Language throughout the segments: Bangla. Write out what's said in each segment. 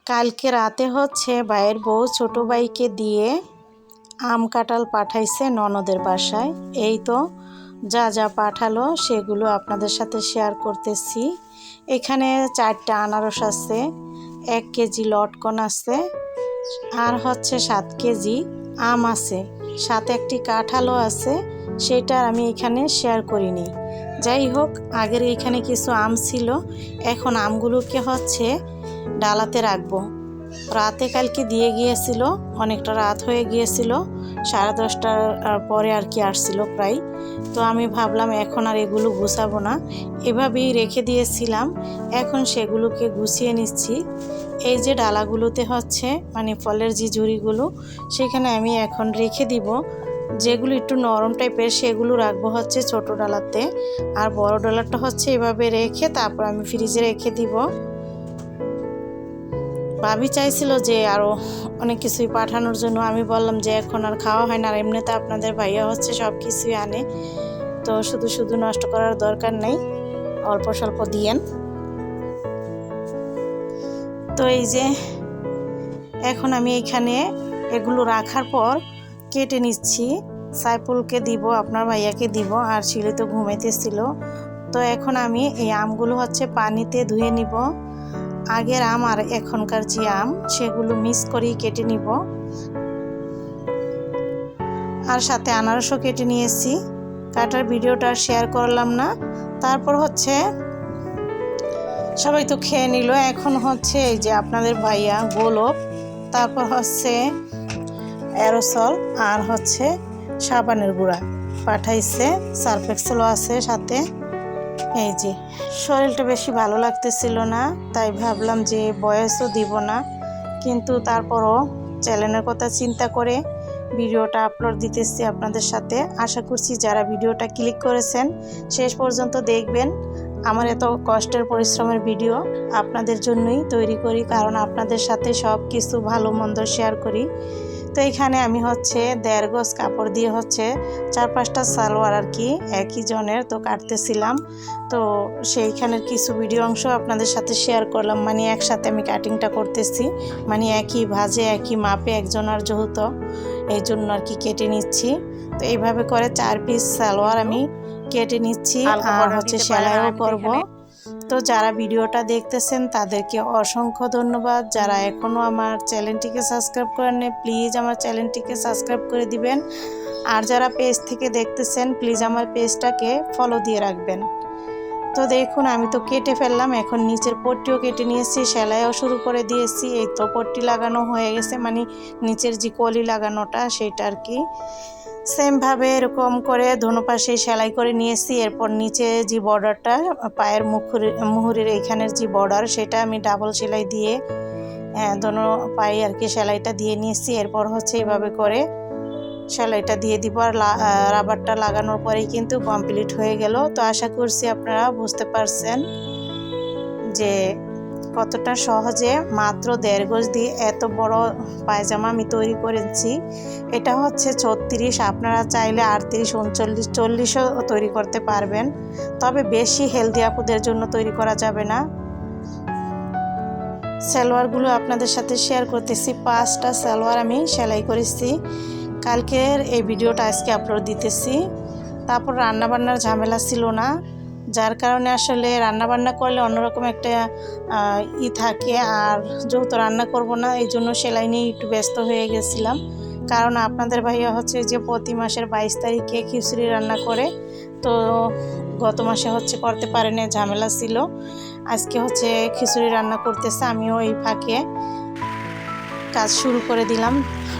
কালকে রাতে হচ্ছে ভাইয়ের বউ ছোট ভাইকে দিয়ে আম কাঁঠাল পাঠাইছে ননদের বাসায়। এই তো যা যা পাঠালো সেগুলো আপনাদের সাথে শেয়ার করতেছি। এখানে 4টা আনারস আছে, 1 কেজি লটকন আছে, আর হচ্ছে 7 কেজি আম আছে, সাথে একটি কাঁঠালও আছে, সেটা আমি এখানে শেয়ার করিনি। যাই হোক, আগের এইখানে কিছু আম ছিল, এখন আমগুলোকে হচ্ছে ডালাতে রাখবো। রাতে কালকে দিয়ে গিয়েছিল, অনেকটা রাত হয়ে গিয়েছিল, 10:30টার পরে আর কি আসছিল প্রায়। তো আমি ভাবলাম এখন আর এগুলো গুছাবো না, এভাবেই রেখে দিয়েছিলাম। এখন সেগুলোকে গুছিয়ে নিচ্ছি। এই যে ডালাগুলোতে হচ্ছে মানে ফলের যে ঝুড়িগুলো, সেখানে আমি এখন রেখে দিব। যেগুলো একটু নরম টাইপের সেগুলো রাখবো হচ্ছে ছোট ডালাতে, আর বড় ডালাটা হচ্ছে এভাবে রেখে তারপর আমি ফ্রিজে রেখে দিব। ভাবি চাইছিল যে আরও অনেক কিছুই পাঠানোর জন্য, আমি বললাম যে এখন আর খাওয়া হয় না, আর এমনিতে আপনাদের ভাইয়া হচ্ছে সব কিছুই আনে, তো শুধু শুধু নষ্ট করার দরকার নেই, অল্প স্বল্প দিয়েন। তো এই যে এখন আমি এখানে এগুলো রাখার পর কেটে নিচ্ছি। সাইফুলকে দিব, আপনার ভাইয়াকে দিব, আর শিলি তো ঘুমাইতেছিল। তো এখন আমি এই আমগুলো হচ্ছে পানিতে ধুয়ে নিব। আগের আম আর এখনকার যে আম সেগুলো মিক্স করেই কেটে নিব, আর সাথে আনারসও কেটে নিয়েছি। কাটার ভিডিওটা শেয়ার করলাম না। তারপর হচ্ছে সবাই তো খেয়ে নিল। এখন হচ্ছে এই যে আপনাদের ভাইয়া গোলাপ, তারপর হচ্ছে অ্যারোসল, আর হচ্ছে সাবানের গুঁড়া পাঠাইছে, সার্ফ এক্সেলও আছে সাথে। এই যে শরীরটা বেশি ভালো লাগতেছিল না, তাই ভাবলাম যে ভয়েসও দিব না, কিন্তু তারপরও চ্যানেলের কথা চিন্তা করে ভিডিওটা আপলোড দিতেছি আপনাদের সাথে। আশা করছি যারা ভিডিওটা ক্লিক করেছেন শেষ পর্যন্ত দেখবেন। আমার এত কষ্টের পরিশ্রমের ভিডিও আপনাদের জন্যই তৈরি করি, কারণ আপনাদের সাথে সব কিছু ভালো মন্দ শেয়ার করি। তো এখানে আমি হচ্ছে 1.5 গজ কাপড় দিয়ে হচ্ছে 4-5টা সালোয়ার আর কি একই জনের তো কাটতেছিলাম। তো সেইখানের কিছু ভিডিও অংশ আপনাদের সাথে শেয়ার করলাম, মানে একসাথে আমি কাটিংটা করতেছি, মানে একই ভাঁজে একই মাপে একজনের যৌথ, এই জন্য আর কি কেটে নিচ্ছি। তো এইভাবে করে 4 পিস সালোয়ার আমি কেটে নিচ্ছি, আর হচ্ছে সেলাইও করব। তো যারা ভিডিওটা দেখতেছেন তাদেরকে অসংখ্য ধন্যবাদ। যারা এখনও আমার চ্যানেলটিকে সাবস্ক্রাইব করেননি প্লিজ আমার চ্যানেলটিকে সাবস্ক্রাইব করে দিবেন, আর যারা পেজ থেকে দেখতেছেন প্লিজ আমার পেজটাকে ফলো দিয়ে রাখবেন। তো দেখুন আমি তো কেটে ফেললাম, এখন নিচের পট্টিও কেটে নিয়েছি, সেলাইও শুরু করে দিয়েছি। এই তো পট্টি লাগানো হয়ে গেছে, মানে নিচের যে কলি লাগানোটা সেটা আর কি। সেমভাবে এরকম করে দোনো পাশে সেলাই করে নিয়েছি। এরপর নিচে যে বর্ডারটা পায়ের মুহুরির এইখানের যে বর্ডার, সেটা আমি ডাবল সেলাই দিয়ে দোনো পায়ে আর কি সেলাইটা দিয়ে নিয়েছি। এরপর হচ্ছে এইভাবে করে সেলাইটা দিয়ে দিব, আর রাবারটা লাগানোর পরেই কিন্তু কমপ্লিট হয়ে গেল। তো আশা করছি আপনারা বুঝতে পারছেন যে কতটা সহজে মাত্র 1.5 গজ দিয়ে এত বড় পায়জামা আমি তৈরি করেছি। এটা হচ্ছে 36, আপনারা চাইলে 38, 39, 40ও তৈরি করতে পারবেন, তবে বেশি হেলদি আপুদের জন্য তৈরি করা যাবে না। সালোয়ারগুলো আপনাদের সাথে শেয়ার করতেছি। 5টা সালোয়ার আমি সেলাই করেছি। কালকের এই ভিডিওটা আজকে আপলোড দিতেছি। তারপর রান্নাবান্নার ঝামেলা ছিল না, যার কারণে আসলে রান্নাবান্না করলে অন্যরকম একটা থাকে, আর যেহেতু রান্না করব না এই জন্য সেলাই নিয়ে একটু ব্যস্ত হয়ে গেছিলাম। কারণ আপনাদের ভাইয়া হচ্ছে যে প্রতি মাসের 22 তারিখে খিচুড়ি রান্না করে, তো গত মাসে হচ্ছে করতে পারেনি, ঝামেলা ছিল। আজকে হচ্ছে খিচুড়ি রান্না করতেছে, আমিও এই ফাঁকে কাজ শুরু করে দিলাম।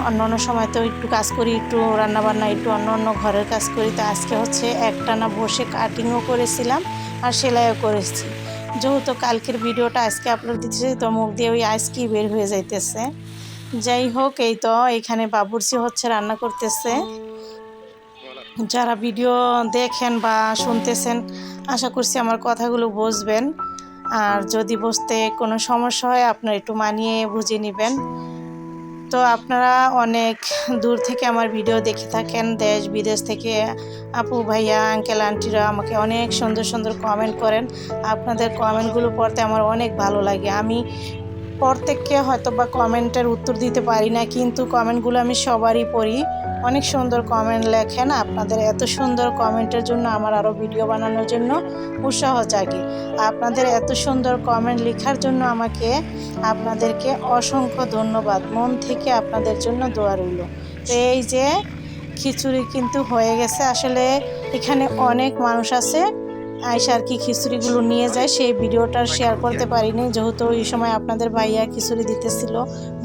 অন্য সময় তো একটু কাজ করি, একটু রান্নাবান্না, একটু অন্য ঘরের কাজ করি। তো আজকে হচ্ছে একটানা বসে কাটিংও করেছিলাম আর সেলাইও করেছি। যেহেতু কালকের ভিডিওটা আজকে আপলোড দিতেছি, তো মুখ দিয়ে ওই আজকে বের হয়ে যাইতেছে। যাই হোক, এই তো এখানে বাবুর্চি হচ্ছে রান্না করতেছে। যারা ভিডিও দেখেন বা শুনতেছেন আশা করছি আমার কথাগুলো বুঝবেন, আর যদি বুঝতে কোনো সমস্যা হয় আপনারা একটু মানিয়ে বুঝে নেবেন। তো আপনারা অনেক দূর থেকে আমার ভিডিও দেখে থাকেন, দেশ বিদেশ থেকে আপু ভাইয়া আঙ্কেল আন্টিরা আমাকে অনেক সুন্দর সুন্দর কমেন্ট করেন। আপনাদের কমেন্টগুলো পড়তে আমার অনেক ভালো লাগে। আমি প্রত্যেককে হয়তো বা কমেন্টের উত্তর দিতে পারি না, কিন্তু কমেন্টগুলো আমি সবারই পড়ি। অনেক সুন্দর কমেন্ট লেখেন। আপনাদের এত সুন্দর কমেন্টের জন্য আমার আরও ভিডিও বানানোর জন্য উৎসাহ জাগে। আপনাদের এত সুন্দর কমেন্ট লেখার জন্য আপনাদেরকে অসংখ্য ধন্যবাদ। মন থেকে আপনাদের জন্য দোয়া রইল। তো এই যে খিচুড়ি কিন্তু হয়ে গেছে। আসলে এখানে অনেক মানুষ আছে, আইসা আর কি খিচুড়িগুলো নিয়ে যায়, সেই ভিডিওটা শেয়ার করতে পারিনি, যেহেতু এই সময় আপনাদের ভাইয়া খিচুড়ি দিতেছিল,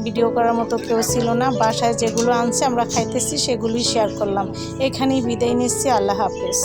ভিডিও করার মতো কেউ ছিল না। বাসায় যেগুলো আনছে আমরা খাইতেছি সেগুলোই শেয়ার করলাম। এখানেই বিদায় নিচ্ছি। আল্লাহ হাফেজ।